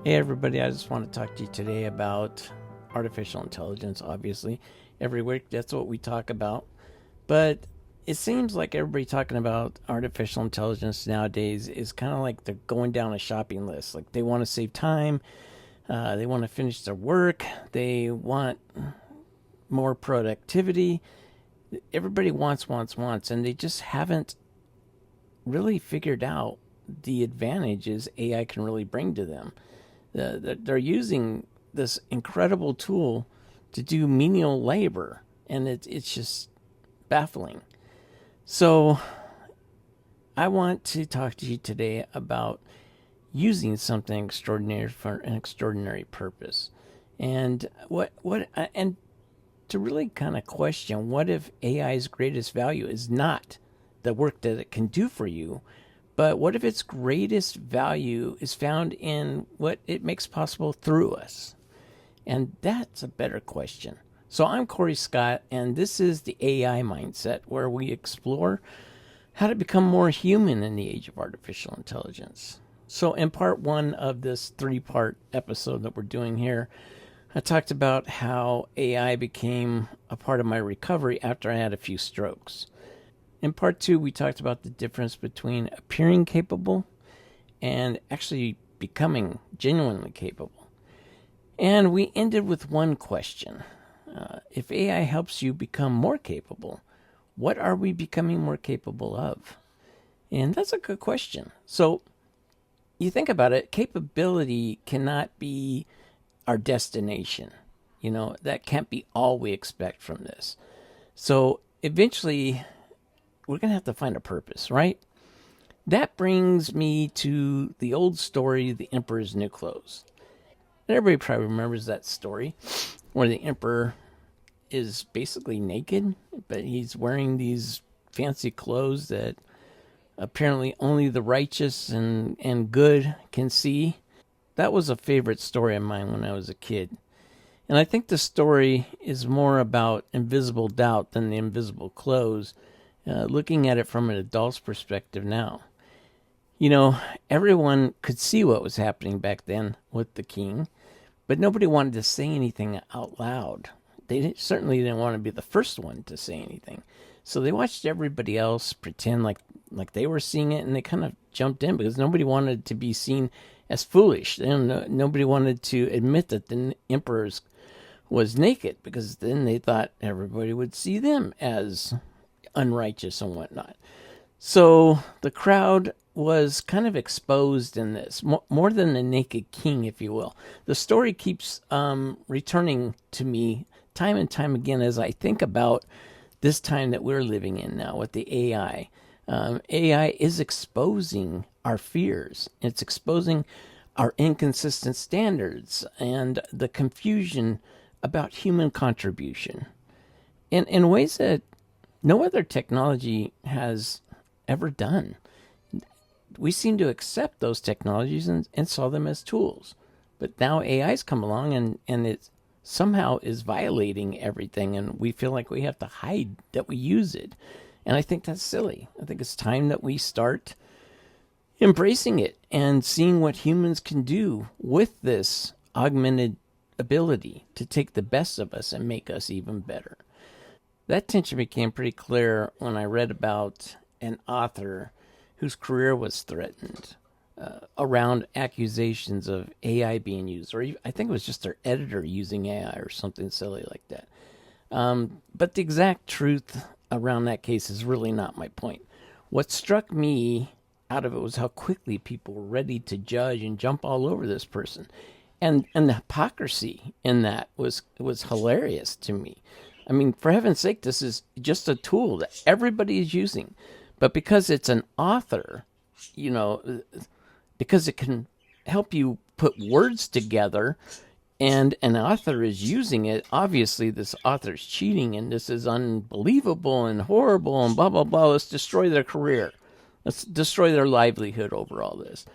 Hey everybody, I just want to talk to you today about artificial intelligence. Obviously, every week that's what we talk about. But it seems like everybody talking about artificial intelligence nowadays is kind of like they're going down a shopping list. Like they want to save time, they want to finish their work, they want more productivity. Everybody wants, and they just haven't really figured out the advantages AI can really bring to them. They're using this incredible tool to do menial labor, and it's just baffling. So I want to talk to you today about using something extraordinary for an extraordinary purpose, and and to really kind of question, what if AI's greatest value is not the work that it can do for you, but what if its greatest value is found in what it makes possible through us? And that's a better question. So I'm Corey Scott, and this is the AI Mindset, where we explore how to become more human in the age of artificial intelligence. So in part one of this three-part episode that we're doing here, I talked about how AI became a part of my recovery after I had a few strokes. In part two, we talked about the difference between appearing capable and actually becoming genuinely capable. And we ended with one question. If AI helps you become more capable, what are we becoming more capable of? And that's a good question. So you think about it, capability cannot be our destination. You know, that can't be all we expect from this. So eventually, we're going to have to find a purpose, right? That brings me to the old story, The Emperor's New Clothes. And everybody probably remembers that story where the emperor is basically naked, but he's wearing these fancy clothes that apparently only the righteous and good can see. That was a favorite story of mine when I was a kid. And I think the story is more about invisible doubt than the invisible clothes, looking at it from an adult's perspective now. You know, everyone could see what was happening back then with the king, but nobody wanted to say anything out loud. They certainly didn't want to be the first one to say anything. So they watched everybody else pretend like they were seeing it, and they kind of jumped in because nobody wanted to be seen as foolish. Nobody wanted to admit that the emperor was naked, because then they thought everybody would see them as unrighteous and whatnot. So the crowd was kind of exposed in this, more than the naked king, if you will. The story keeps returning to me time and time again as I think about this time that we're living in now with the AI. AI is exposing our fears. It's exposing our inconsistent standards and the confusion about human contribution in ways that no other technology has ever done. We seem to accept those technologies and saw them as tools. But now AI's come along and it somehow is violating everything, and we feel like we have to hide that we use it. And I think that's silly. I think it's time that we start embracing it and seeing what humans can do with this augmented ability to take the best of us and make us even better. That tension became pretty clear when I read about an author whose career was threatened around accusations of AI being used, or I think it was just their editor using AI or something silly like that. But the exact truth around that case is really not my point. What struck me out of it was how quickly people were ready to judge and jump all over this person. And the hypocrisy in that was hilarious to me. I mean, for heaven's sake, this is just a tool that everybody is using. But because it's an author, you know, because it can help you put words together, and an author is using it, obviously this author's cheating, and this is unbelievable and horrible and blah, blah, blah. Let's destroy their career. Let's destroy their livelihood over all this.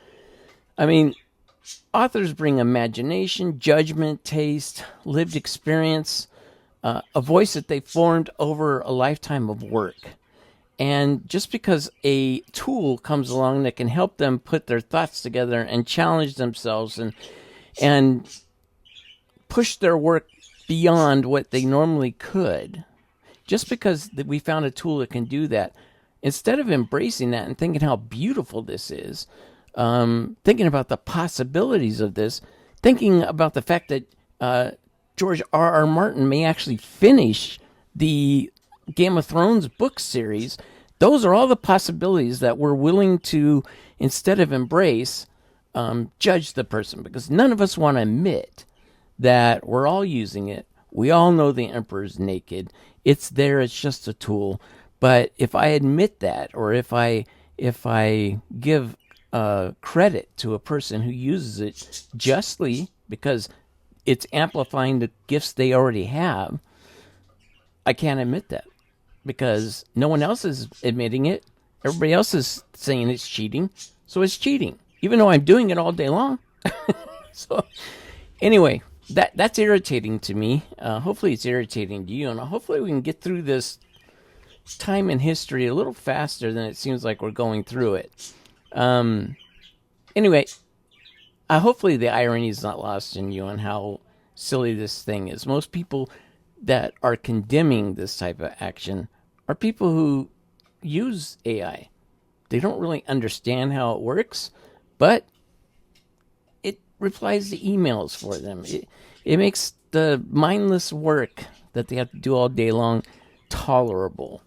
I mean, authors bring imagination, judgment, taste, lived experience, a voice that they formed over a lifetime of work. And just because a tool comes along that can help them put their thoughts together and challenge themselves and push their work beyond what they normally could. Just because we found a tool that can do that, instead of embracing that and thinking how beautiful this is, thinking about the possibilities of this, thinking about the fact that George R. Martin may actually finish the Game of Thrones book series, those are all the possibilities that we're willing to, instead of embrace, judge the person, because none of us want to admit that we're all using it. We all know the emperor's naked. It's there. It's just a tool. But if I admit that, or if I give credit to a person who uses it justly because it's amplifying the gifts they already have, I can't admit that because no one else is admitting it. Everybody else is saying it's cheating, so it's cheating, even though I'm doing it all day long. So anyway, that's irritating to me. Hopefully it's irritating to you, and hopefully we can get through this time in history a little faster than it seems like we're going through it. Anyway, hopefully the irony is not lost in you on how silly this thing is. Most people that are condemning this type of action are people who use AI. They don't really understand how it works, but it replies to emails for them. It makes the mindless work that they have to do all day long tolerable.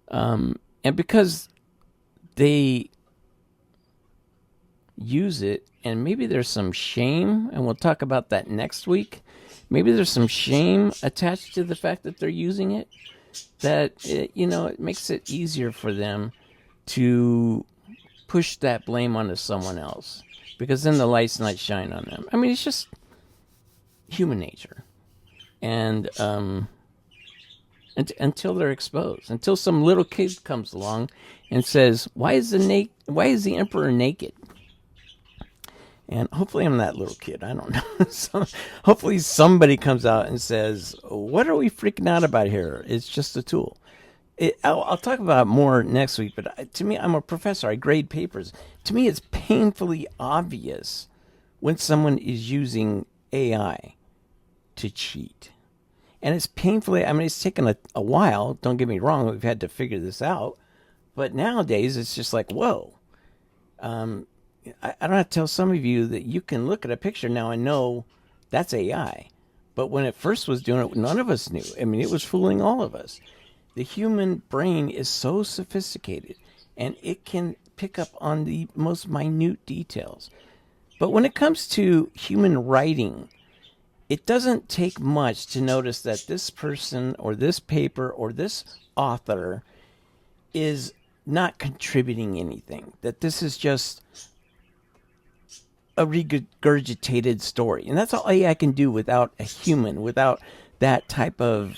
And because they use it, and maybe there's some shame, and we'll talk about that next week. Maybe there's some shame attached to the fact that they're using it, that it makes it easier for them to push that blame onto someone else, because then the light's not shine on them. I mean, it's just human nature, and until they're exposed, until some little kid comes along and says, "Why is the emperor naked?" And hopefully I'm that little kid. I don't know. So hopefully somebody comes out and says, "What are we freaking out about here? It's just a tool." I'll talk about it more next week, but to me, I'm a professor. I grade papers. To me, it's painfully obvious when someone is using AI to cheat. And it's painfully, I mean, it's taken a while. Don't get me wrong. We've had to figure this out. But nowadays, it's just like, whoa. I don't have to tell some of you that you can look at a picture now and know that's AI. But when it first was doing it, none of us knew. I mean, it was fooling all of us. The human brain is so sophisticated, and it can pick up on the most minute details. But when it comes to human writing, it doesn't take much to notice that this person or this paper or this author is not contributing anything, that this is just a regurgitated story. And that's all AI can do without a human, without that type of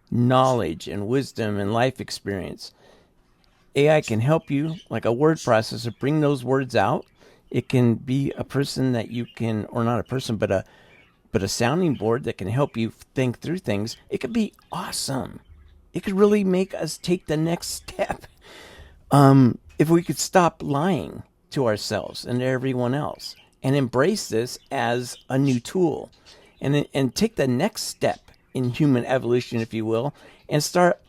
knowledge and wisdom and life experience. AI can help you, like a word processor, bring those words out. It can be a person that you can, or not a person, but a sounding board that can help you think through things. It could be awesome. It could really make us take the next step. If we could stop lying to ourselves and to everyone else and embrace this as a new tool, and take the next step in human evolution, if you will, and start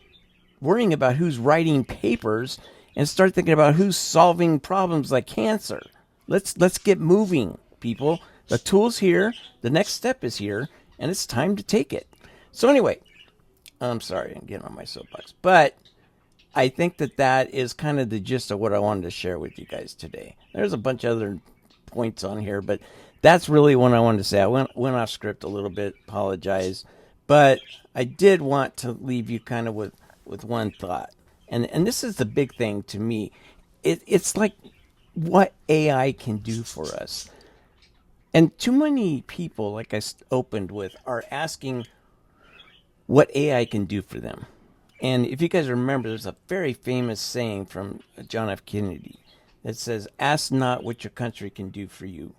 worrying about who's writing papers and start thinking about who's solving problems like cancer. Let's get moving, people. The tool's here. The next step is here, and it's time to take it. So anyway, I'm sorry I'm getting on my soapbox, but I think that is kind of the gist of what I wanted to share with you guys today. There's a bunch of other points on here, but that's really what I wanted to say. I went off script a little bit. Apologize. But I did want to leave you kind of with one thought. And this is the big thing to me. It's like what AI can do for us. And too many people, like I opened with, are asking what AI can do for them. And if you guys remember, there's a very famous saying from John F. Kennedy that says, "Ask not what your country can do for you,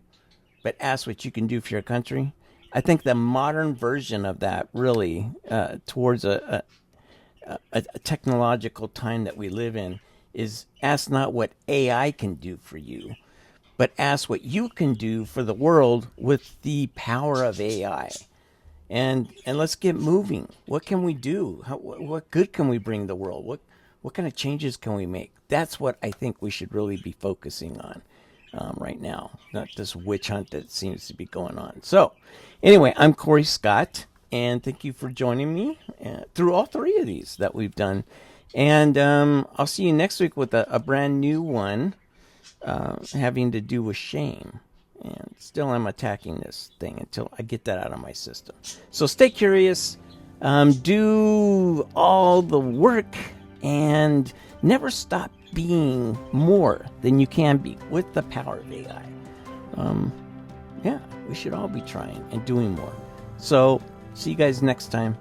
but ask what you can do for your country." I think the modern version of that, really, towards a technological time that we live in, is ask not what AI can do for you, but ask what you can do for the world with the power of AI. And let's get moving. What can we do? What good can we bring the world? What kind of changes can we make? That's what I think we should really be focusing on right now, not this witch hunt that seems to be going on. So, anyway, I'm Corey Scott, and thank you for joining me through all three of these that we've done. And I'll see you next week with a brand new one having to do with shame. And still I'm attacking this thing until I get that out of my system. So stay curious, do all the work, and never stop being more than you can be with the power of AI. Yeah, we should all be trying and doing more. So see you guys next time.